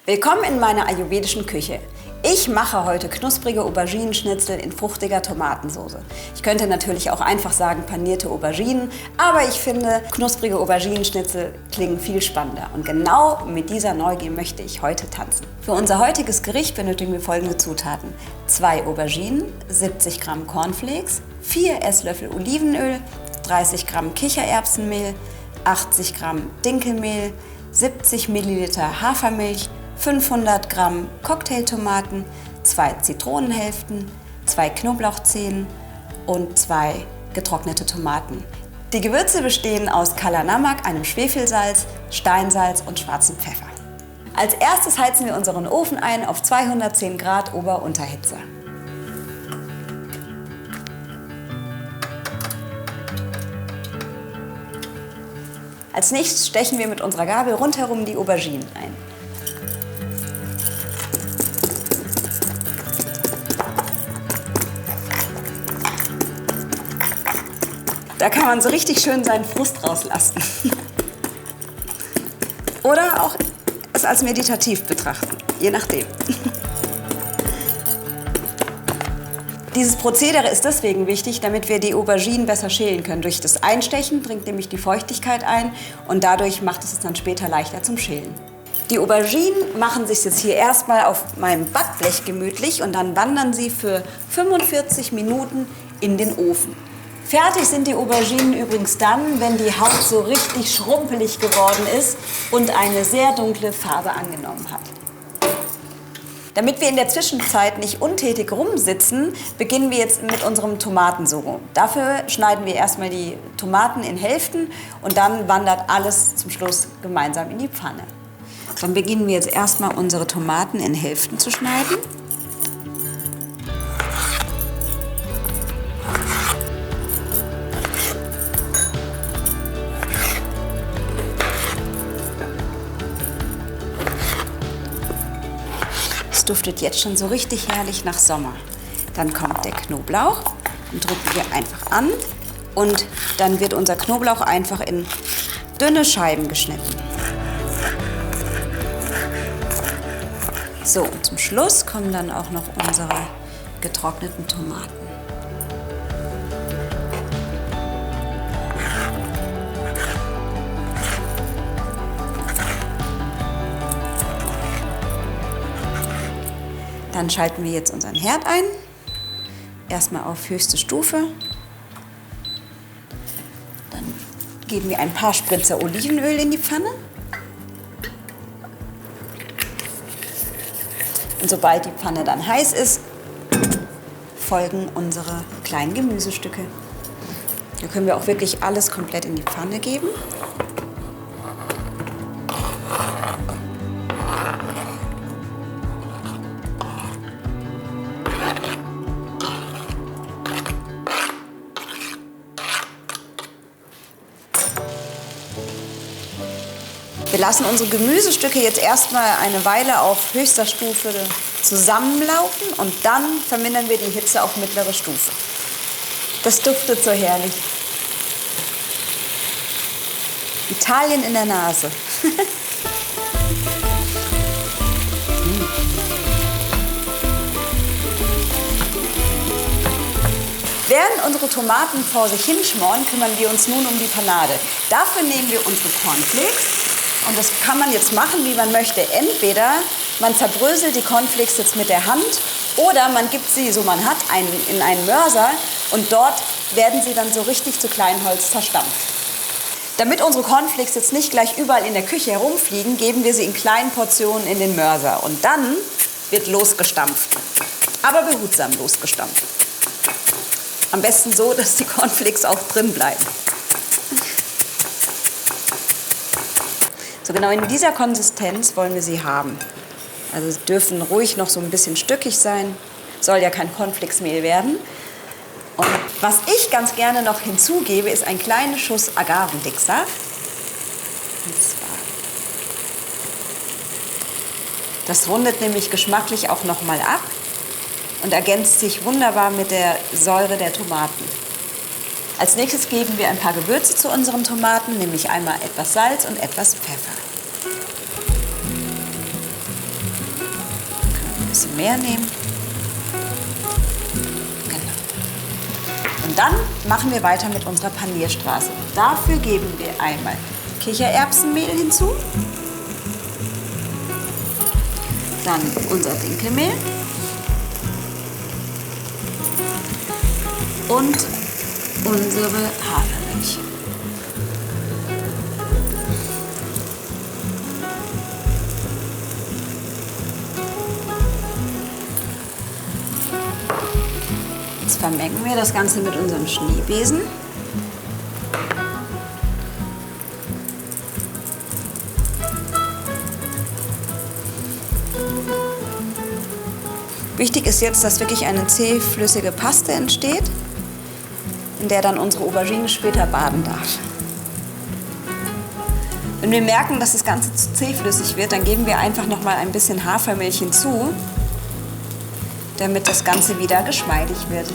Willkommen in meiner ayurvedischen Küche. Ich mache heute knusprige Auberginenschnitzel in fruchtiger Tomatensauce. Ich könnte natürlich auch einfach sagen panierte Auberginen, aber ich finde, knusprige Auberginenschnitzel klingen viel spannender. Und genau mit dieser Neugier möchte ich heute tanzen. Für unser heutiges Gericht benötigen wir folgende Zutaten: 2 Auberginen, 70 Gramm Cornflakes, 4 Esslöffel Olivenöl, 30 Gramm Kichererbsenmehl, 80 Gramm Dinkelmehl, 70 Milliliter Hafermilch, 500 Gramm Cocktailtomaten, 2 Zitronenhälften, 2 Knoblauchzehen und 2 getrocknete Tomaten. Die Gewürze bestehen aus Kala Namak, einem Schwefelsalz, Steinsalz und schwarzem Pfeffer. Als erstes heizen wir unseren Ofen ein auf 210 Grad Ober-Unterhitze. Als nächstes stechen wir mit unserer Gabel rundherum die Auberginen ein. Da kann man so richtig schön seinen Frust rauslassen. Oder auch es als meditativ betrachten, je nachdem. Dieses Prozedere ist deswegen wichtig, damit wir die Auberginen besser schälen können. Durch das Einstechen dringt nämlich die Feuchtigkeit ein und dadurch macht es dann später leichter zum Schälen. Die Auberginen machen sich jetzt hier erstmal auf meinem Backblech gemütlich und dann wandern sie für 45 Minuten in den Ofen. Fertig sind die Auberginen übrigens dann, wenn die Haut so richtig schrumpelig geworden ist und eine sehr dunkle Farbe angenommen hat. Damit wir in der Zwischenzeit nicht untätig rumsitzen, beginnen wir jetzt mit unserem Tomatensugo. Dafür schneiden wir erstmal die Tomaten in Hälften und dann wandert alles zum Schluss gemeinsam in die Pfanne. Dann beginnen wir jetzt erstmal unsere Tomaten in Hälften zu schneiden. Es duftet jetzt schon so richtig herrlich nach Sommer. Dann kommt der Knoblauch, den drücken wir einfach an und dann wird unser Knoblauch einfach in dünne Scheiben geschnitten. So, und zum Schluss kommen dann auch noch unsere getrockneten Tomaten. Dann schalten wir jetzt unseren Herd ein. Erstmal auf höchste Stufe. Dann geben wir ein paar Spritzer Olivenöl in die Pfanne. Und sobald die Pfanne dann heiß ist, folgen unsere kleinen Gemüsestücke. Da können wir auch wirklich alles komplett in die Pfanne geben. Wir lassen unsere Gemüsestücke jetzt erstmal eine Weile auf höchster Stufe zusammenlaufen und dann vermindern wir die Hitze auf mittlere Stufe. Das duftet so herrlich. Italien in der Nase. Während unsere Tomaten vor sich hinschmoren, kümmern wir uns nun um die Panade. Dafür nehmen wir unsere Cornflakes. Und das kann man jetzt machen, wie man möchte. Entweder man zerbröselt die Cornflakes jetzt mit der Hand oder man gibt sie, so man hat, in einen Mörser und dort werden sie dann so richtig zu Kleinholz zerstampft. Damit unsere Cornflakes jetzt nicht gleich überall in der Küche herumfliegen, geben wir sie in kleinen Portionen in den Mörser. Und dann wird losgestampft, aber behutsam losgestampft. Am besten so, dass die Cornflakes auch drin bleiben. So genau in dieser Konsistenz wollen wir sie haben. Also sie dürfen ruhig noch so ein bisschen stückig sein. Soll ja kein Cornflakesmehl werden. Und was ich ganz gerne noch hinzugebe, ist ein kleiner Schuss Agavendicksaft. Und zwar. Das rundet nämlich geschmacklich auch noch mal ab und ergänzt sich wunderbar mit der Säure der Tomaten. Als nächstes geben wir ein paar Gewürze zu unseren Tomaten, nämlich einmal etwas Salz und etwas Pfeffer. Ein bisschen mehr nehmen. Genau. Und dann machen wir weiter mit unserer Panierstraße. Dafür geben wir einmal Kichererbsenmehl hinzu, dann unser Dinkelmehl und unsere Hafermilch. Jetzt vermengen wir das Ganze mit unserem Schneebesen. Wichtig ist jetzt, dass wirklich eine zähflüssige Paste entsteht, in der dann unsere Aubergine später baden darf. Wenn wir merken, dass das Ganze zu zähflüssig wird, dann geben wir einfach noch mal ein bisschen Hafermilch hinzu, damit das Ganze wieder geschmeidig wird.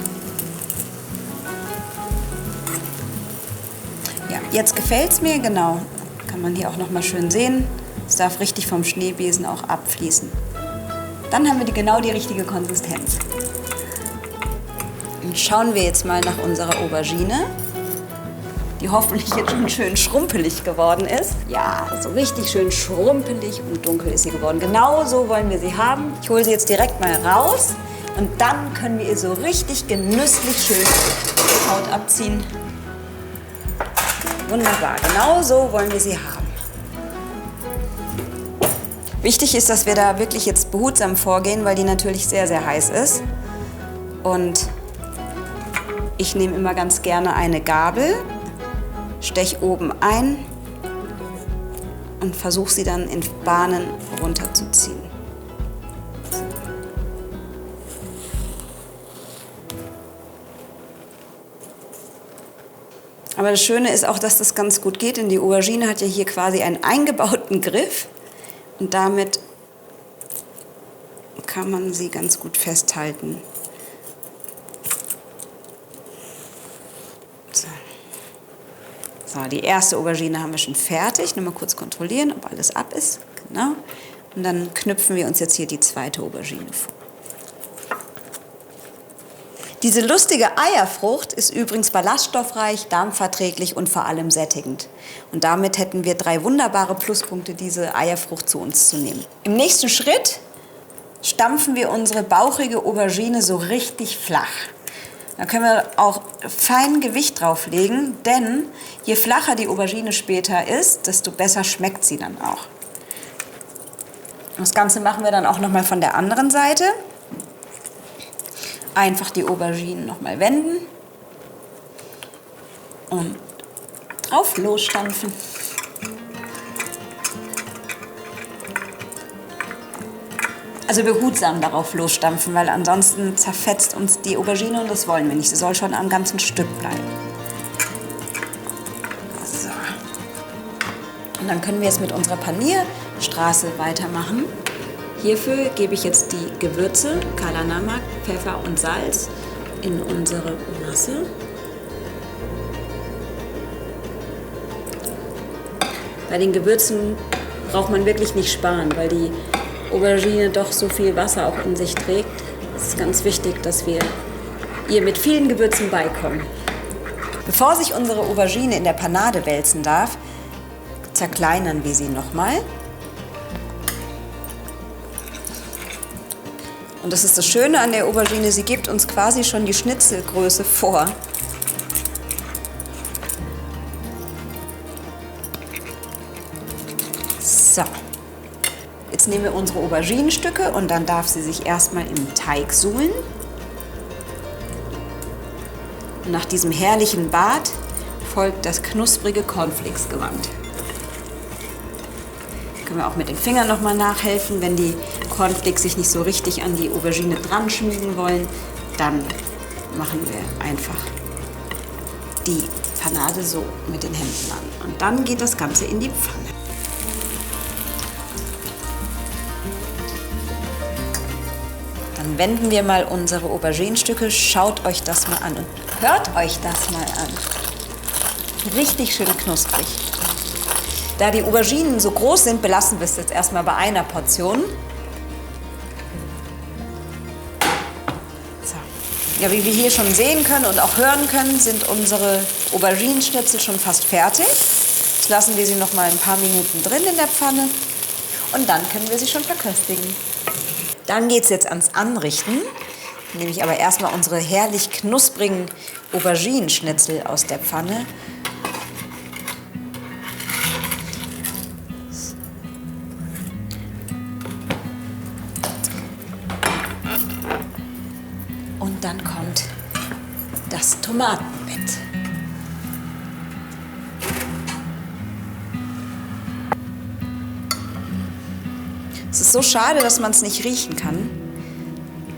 Ja, jetzt gefällt es mir, genau. Kann man hier auch noch mal schön sehen. Es darf richtig vom Schneebesen auch abfließen. Dann haben wir genau die richtige Konsistenz. Und schauen wir jetzt mal nach unserer Aubergine, die hoffentlich jetzt schon schön schrumpelig geworden ist. Ja, so richtig schön schrumpelig und dunkel ist sie geworden. Genau so wollen wir sie haben. Ich hole sie jetzt direkt mal raus und dann können wir ihr so richtig genüsslich schön die Haut abziehen. Wunderbar, genau so wollen wir sie haben. Wichtig ist, dass wir da wirklich jetzt behutsam vorgehen, weil die natürlich sehr, sehr heiß ist. Und ich nehme immer ganz gerne eine Gabel, steche oben ein und versuche sie dann in Bahnen runterzuziehen. Aber das Schöne ist auch, dass das ganz gut geht, denn die Aubergine hat ja hier quasi einen eingebauten Griff. Und damit kann man sie ganz gut festhalten. So, die erste Aubergine haben wir schon fertig. Nur mal kurz kontrollieren, ob alles ab ist. Genau. Und dann knüpfen wir uns jetzt hier die zweite Aubergine vor. Diese lustige Eierfrucht ist übrigens ballaststoffreich, darmverträglich und vor allem sättigend. Und damit hätten wir 3 wunderbare Pluspunkte, diese Eierfrucht zu uns zu nehmen. Im nächsten Schritt stampfen wir unsere bauchige Aubergine so richtig flach. Da können wir auch fein Gewicht drauflegen, denn je flacher die Aubergine später ist, desto besser schmeckt sie dann auch. Das Ganze machen wir dann auch noch mal von der anderen Seite. Einfach die Auberginen noch mal wenden und drauf losstampfen. Also behutsam darauf losstampfen, weil ansonsten zerfetzt uns die Aubergine und das wollen wir nicht. Sie soll schon am ganzen Stück bleiben. So. Und dann können wir jetzt mit unserer Panierstraße weitermachen. Hierfür gebe ich jetzt die Gewürze, Kalanamak, Pfeffer und Salz in unsere Masse. Bei den Gewürzen braucht man wirklich nicht sparen, weil die Aubergine doch so viel Wasser auch in sich trägt. Es ist ganz wichtig, dass wir ihr mit vielen Gewürzen beikommen. Bevor sich unsere Aubergine in der Panade wälzen darf, zerkleinern wir sie nochmal. Und das ist das Schöne an der Aubergine, sie gibt uns quasi schon die Schnitzelgröße vor. So, jetzt nehmen wir unsere Auberginenstücke und dann darf sie sich erstmal im Teig suhlen. Und nach diesem herrlichen Bad folgt das knusprige Cornflakes-Gewand. Können wir auch mit den Fingern noch mal nachhelfen, wenn die Cornflakes sich nicht so richtig an die Aubergine dran schmiegen wollen, dann machen wir einfach die Panade so mit den Händen an. Und dann geht das Ganze in die Pfanne. Dann wenden wir mal unsere Auberginenstücke. Schaut euch das mal an und hört euch das mal an. Richtig schön knusprig. Da die Auberginen so groß sind, belassen wir es jetzt erstmal bei einer Portion. Ja, wie wir hier schon sehen können und auch hören können, sind unsere Auberginenschnitzel schon fast fertig. Jetzt lassen wir sie noch mal ein paar Minuten drin in der Pfanne und dann können wir sie schon verköstigen. Dann geht es jetzt ans Anrichten. Nehme ich aber erstmal unsere herrlich knusprigen Auberginenschnitzel aus der Pfanne. Und dann kommt das Tomatenbett. Es ist so schade, dass man es nicht riechen kann,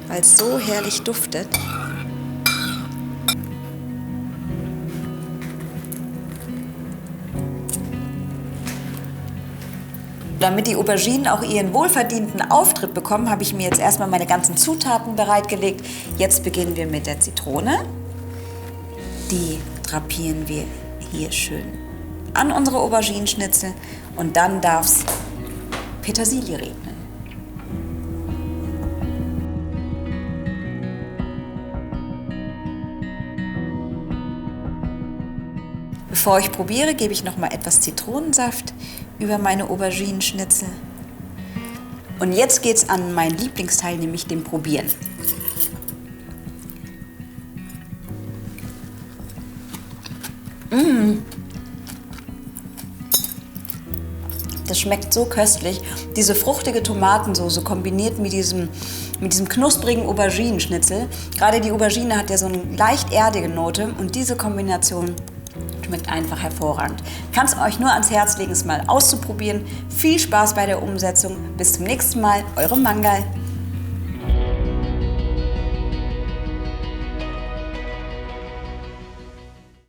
weil es so herrlich duftet. Damit die Auberginen auch ihren wohlverdienten Auftritt bekommen, habe ich mir jetzt erstmal meine ganzen Zutaten bereitgelegt. Jetzt beginnen wir mit der Zitrone. Die drapieren wir hier schön an unsere Auberginenschnitzel und dann darf es Petersilie regnen. Bevor ich probiere, gebe ich noch mal etwas Zitronensaft über meine Auberginenschnitzel. Und jetzt geht es an mein Lieblingsteil, nämlich dem Probieren. Das schmeckt so köstlich. Diese fruchtige Tomatensoße kombiniert mit diesem knusprigen Auberginenschnitzel. Gerade die Aubergine hat ja so eine leicht erdige Note und diese Kombination schmeckt einfach hervorragend. Ich kann es euch nur ans Herz legen, es mal auszuprobieren. Viel Spaß bei der Umsetzung. Bis zum nächsten Mal, eure Mangal.